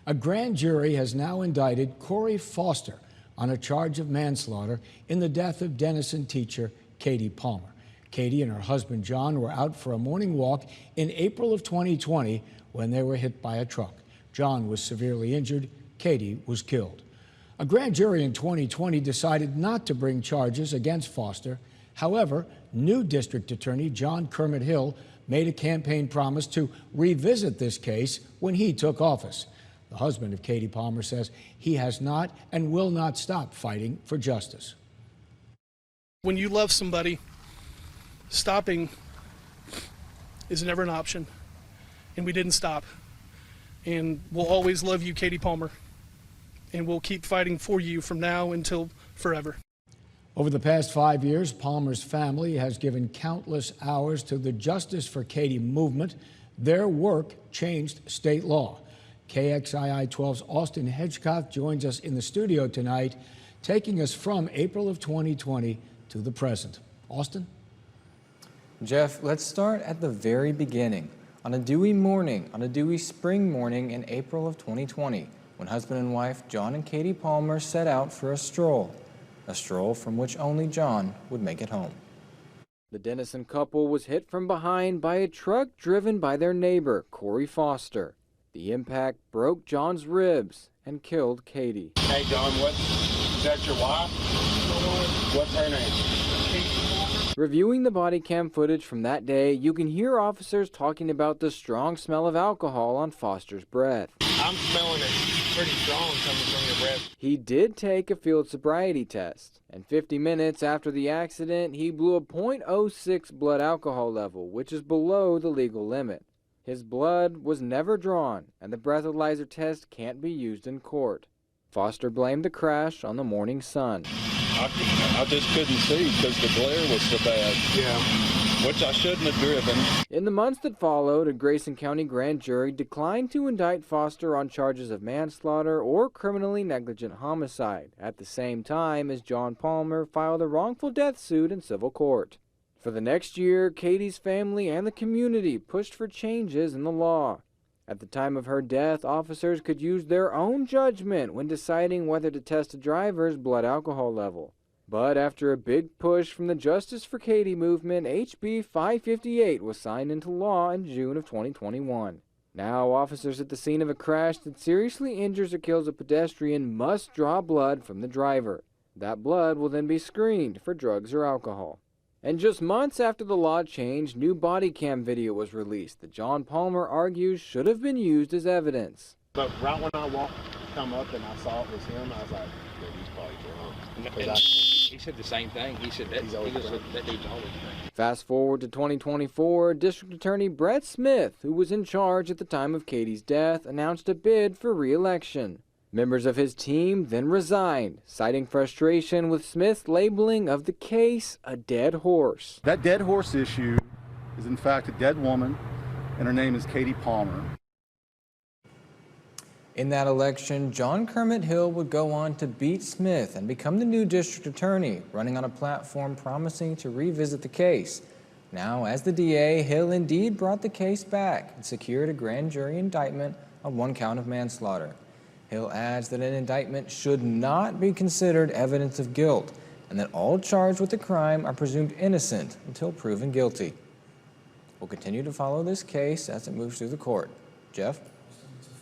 A grand jury has now indicted Cory Foster on a charge of manslaughter in the death of Denison teacher Katie Palmer. Katie and her husband John were out for a morning walk in April of 2020 when they were hit by a truck. John was severely injured. Katie was killed. A grand jury in 2020 decided not to bring charges against Foster. However, new district attorney John Kermit Hill made a campaign promise to revisit this case when he took office. The husband of Katie Palmer says he has not and will not stop fighting for justice. When you love somebody, stopping is never an option, and we didn't stop. And we'll always love you, Katie Palmer, and we'll keep fighting for you from now until forever. Over the past 5 years, Palmer's family has given countless hours to the Justice for Katie movement. Their work changed state law. KXII 12's Austin Hedgcoth joins us in the studio tonight, taking us from April of 2020 to the present. Austin? Jeff, let's start at the very beginning. On a dewy morning, on a dewy spring morning in April of 2020, when husband and wife John and Katie Palmer set out for a stroll from which only John would make it home. The Denison couple was hit from behind by a truck driven by their neighbor, Cory Foster. The impact broke John's ribs and killed Katie. Hey John, is that your wife? What's her name? Reviewing the body cam footage from that day, you can hear officers talking about the strong smell of alcohol on Foster's breath. I'm smelling it pretty strong coming from your breath. He did take a field sobriety test, and 50 minutes after the accident, he blew a .06 blood alcohol level, which is below the legal limit. His blood was never drawn, and the breathalyzer test can't be used in court. Foster blamed the crash on the morning sun. I just couldn't see because the glare was so bad. Yeah. Which I shouldn't have driven. In the months that followed, a Grayson County Grand Jury declined to indict Foster on charges of manslaughter or criminally negligent homicide, at the same time as John Palmer filed a wrongful death suit in civil court. For the next year, Katie's family and the community pushed for changes in the law. At the time of her death, officers could use their own judgment when deciding whether to test a driver's blood alcohol level. But after a big push from the Justice for Katie movement, HB 558 was signed into law in June of 2021. Now, officers at the scene of a crash that seriously injures or kills a pedestrian must draw blood from the driver. That blood will then be screened for drugs or alcohol. And just months after the law changed, new body cam video was released that John Palmer argues should have been used as evidence. But right when I come up and I saw it was him, I was like, yeah, he's probably drunk. He said the same thing. He said that, that dude's always drunk. Fast forward to 2024, District Attorney Brett Smith, who was in charge at the time of Katie's death, announced a bid for re-election. Members of his team then resigned, citing frustration with Smith's labeling of the case a dead horse. That dead horse issue is in fact a dead woman, and her name is Katie Palmer. In that election, John Kermit Hill would go on to beat Smith and become the new district attorney, running on a platform promising to revisit the case. Now, as the DA, Hill indeed brought the case back and secured a grand jury indictment on one count of manslaughter. Hill adds that an indictment should not be considered evidence of guilt and that all charged with the crime are presumed innocent until proven guilty. We'll continue to follow this case as it moves through the court. Jeff?